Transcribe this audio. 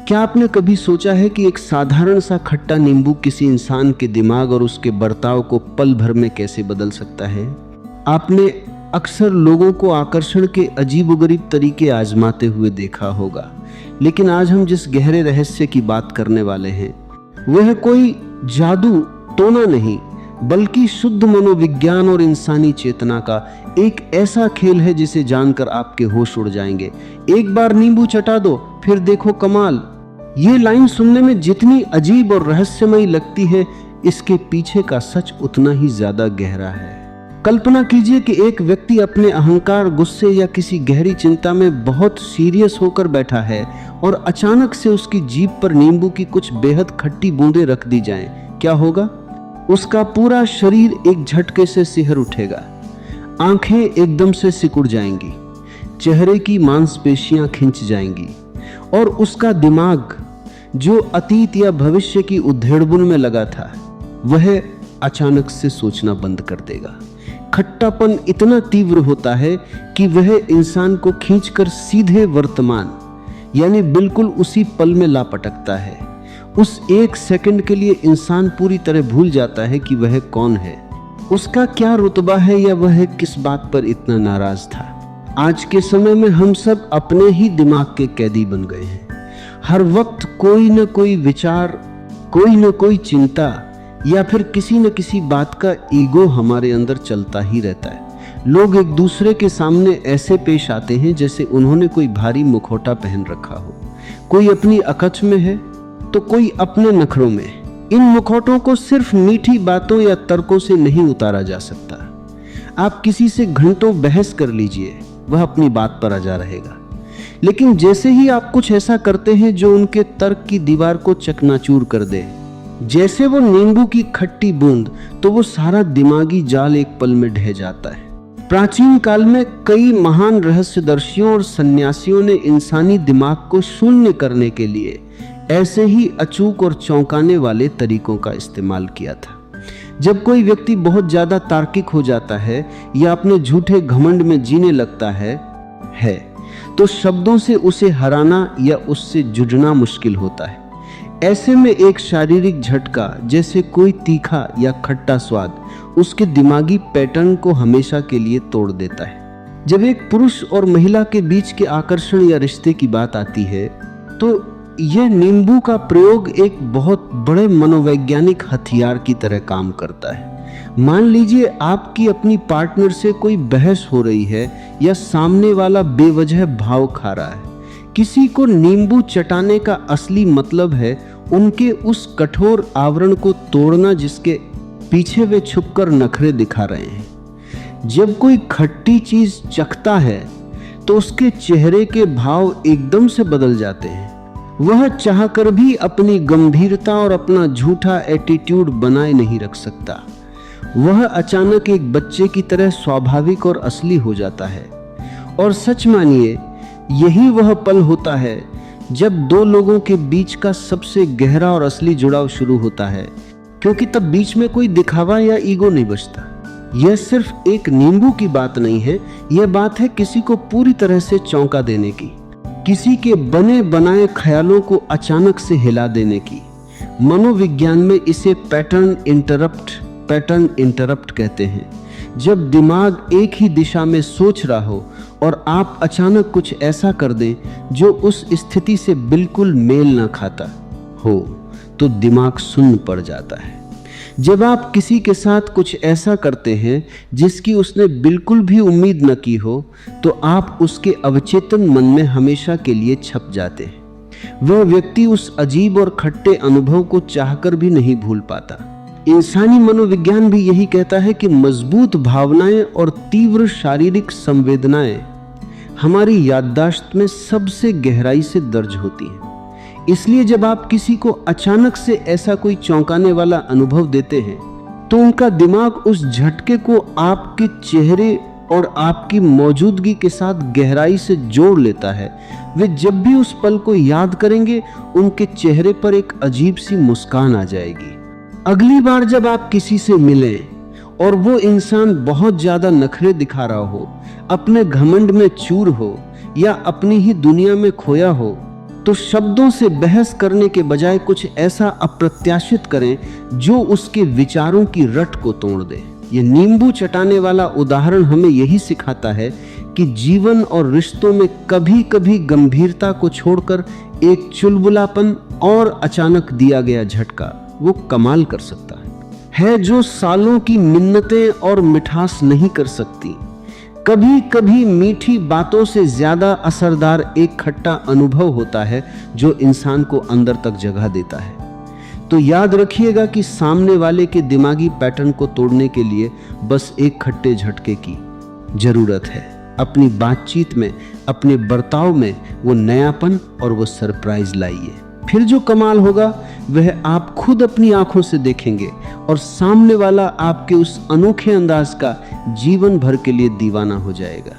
क्या आपने कभी सोचा है कि एक साधारण सा खट्टा नींबू किसी इंसान के दिमाग और उसके बर्ताव को पल भर में कैसे बदल सकता है? आपने अक्सर लोगों को आकर्षण के अजीबोगरीब तरीके आजमाते हुए देखा होगा, लेकिन आज हम जिस गहरे रहस्य की बात करने वाले हैं वह कोई जादू टोना नहीं, बल्कि शुद्ध मनोविज्ञान और इंसानी चेतना का एक ऐसा खेल है जिसे जानकर आपके होश उड़ जाएंगे। एक बार नींबू चटा दो, फिर देखो कमाल। ये लाइन सुनने में जितनी अजीब और रहस्यमयी लगती है, इसके पीछे का सच उतना ही ज्यादा गहरा है। कल्पना कीजिए कि एक व्यक्ति अपने अहंकार, गुस्से या किसी गहरी चिंता में बहुत सीरियस होकर बैठा है और अचानक से उसकी जीभ पर नींबू की कुछ बेहद खट्टी बूंदें रख दी जाएं। क्या होगा? उसका पूरा शरीर एक झटके से सिहर उठेगा, आंखें एकदम से सिकुड़ जाएंगी, चेहरे की मांसपेशियां खिंच जाएंगी और उसका दिमाग, जो अतीत या भविष्य की उधेड़बुन में लगा था, वह अचानक से सोचना बंद कर देगा। खट्टापन इतना तीव्र होता है कि वह इंसान को खींचकर सीधे वर्तमान यानी बिल्कुल उसी पल में ला पटकता है। उस एक सेकंड के लिए इंसान पूरी तरह भूल जाता है कि वह कौन है, उसका क्या रुतबा है या वह किस बात पर इतना नाराज था। आज के समय में हम सब अपने ही दिमाग के कैदी बन गए हैं। हर वक्त कोई न कोई विचार, कोई न कोई चिंता या फिर किसी न किसी बात का ईगो हमारे अंदर चलता ही रहता है। लोग एक दूसरे के सामने ऐसे पेश आते हैं जैसे उन्होंने कोई भारी मुखौटा पहन रखा हो। कोई अपनी अकछ में है तो कोई अपने नखरों में। इन मुखौटों को सिर्फ मीठी बातों या तर्कों से नहीं उतारा जा सकता। आप किसी से घंटों बहस कर लीजिए, वह अपनी बात पर अजा रहेगा, लेकिन जैसे ही आप कुछ ऐसा करते हैं जो उनके तर्क की दीवार को चकनाचूर कर दे, जैसे वो नींबू की खट्टी बूंद, तो वो सारा दिमागी जाल एक पल में ढह जाता है। प्राचीन काल में कई महान रहस्यदर्शियों और सन्यासियों ने इंसानी दिमाग को शून्य करने के लिए ऐसे ही अचूक और चौंकाने वाले तरीकों का इस्तेमाल किया था। जब कोई व्यक्ति बहुत ज्यादा तार्किक हो जाता है या अपने झूठे घमंड में जीने लगता है तो शब्दों से उसे हराना या उससे जुझना मुश्किल होता है। ऐसे में एक शारीरिक झटका, जैसे कोई तीखा या खट्टा स्वाद, उसके दिमागी पैटर्न को हमेशा के लिए तोड़ देता है। जब एक पुरुष और महिला के बीच के आकर्षण या रिश्ते की बात आती है तो यह नींबू का प्रयोग एक बहुत बड़े मनोवैज्ञानिक हथियार की तरह काम करता है। मान लीजिए आपकी अपनी पार्टनर से कोई बहस हो रही है या सामने वाला बेवजह भाव खा रहा है। किसी को नींबू चटाने का असली मतलब है उनके उस कठोर आवरण को तोड़ना जिसके पीछे वे छुपकर नखरे दिखा रहे हैं। जब कोई खट्टी चीज चखता है तो उसके चेहरे के भाव एकदम से बदल जाते हैं। वह चाहकर भी अपनी गंभीरता और अपना झूठा एटीट्यूड बनाए नहीं रख सकता। वह अचानक एक बच्चे की तरह स्वाभाविक और असली हो जाता है। और सच मानिए, यही वह पल होता है जब दो लोगों के बीच का सबसे गहरा और असली जुड़ाव शुरू होता है, क्योंकि तब बीच में कोई दिखावा या ईगो नहीं बचता। यह सिर्फ एक नींबू की बात नहीं है, यह बात है किसी को पूरी तरह से चौंका देने की, किसी के बने बनाए ख्यालों को अचानक से हिला देने की। मनोविज्ञान में इसे पैटर्न इंटरप्ट कहते हैं। जब दिमाग एक ही दिशा में सोच रहा हो और आप अचानक कुछ ऐसा कर दें जो उस स्थिति से बिल्कुल मेल न खाता हो, तो दिमाग सुन्न पड़ जाता है। जब आप किसी के साथ कुछ ऐसा करते हैं जिसकी उसने बिल्कुल भी उम्मीद न की हो, तो आप उसके अवचेतन मन में हमेशा के लिए छप जाते हैं। वह व्यक्ति उस अजीब और खट्टे अनुभव को चाहकर भी नहीं भूल पाता। इंसानी मनोविज्ञान भी यही कहता है कि मजबूत भावनाएं और तीव्र शारीरिक संवेदनाएं हमारी याददाश्त में सबसे गहराई से दर्ज होती हैं। इसलिए जब आप किसी को अचानक से ऐसा कोई चौंकाने वाला अनुभव देते हैं तो उनका दिमाग उस झटके को आपके चेहरे और आपकी मौजूदगी के साथ गहराई से जोड़ लेता है। वे जब भी उस पल को याद करेंगे, उनके चेहरे पर एक अजीब सी मुस्कान आ जाएगी। अगली बार जब आप किसी से मिलें और वो इंसान बहुत ज्यादा नखरे दिखा रहा हो, अपने घमंड में चूर हो या अपनी ही दुनिया में खोया हो, तो शब्दों से बहस करने के बजाय कुछ ऐसा अप्रत्याशित करें जो उसके विचारों की रट को तोड़ दे। ये नींबू चटाने वाला उदाहरण हमें यही सिखाता है कि जीवन और रिश्तों में कभी कभी गंभीरता को छोड़कर एक चुलबुलापन और अचानक दिया गया झटका वो कमाल कर सकता है जो सालों की मिन्नतें और मिठास नहीं कर सकती। कभी कभी मीठी बातों से ज्यादा असरदार एक खट्टा अनुभव होता है जो इंसान को अंदर तक जगह देता है। तो याद रखिएगा कि सामने वाले के दिमागी पैटर्न को तोड़ने के लिए बस एक खट्टे झटके की जरूरत है। अपनी बातचीत में, अपने बर्ताव में वो नयापन और वो सरप्राइज लाइए। फिर जो कमाल होगा वह आप खुद अपनी आंखों से देखेंगे और सामने वाला आपके उस अनोखे अंदाज का जीवन भर के लिए दीवाना हो जाएगा।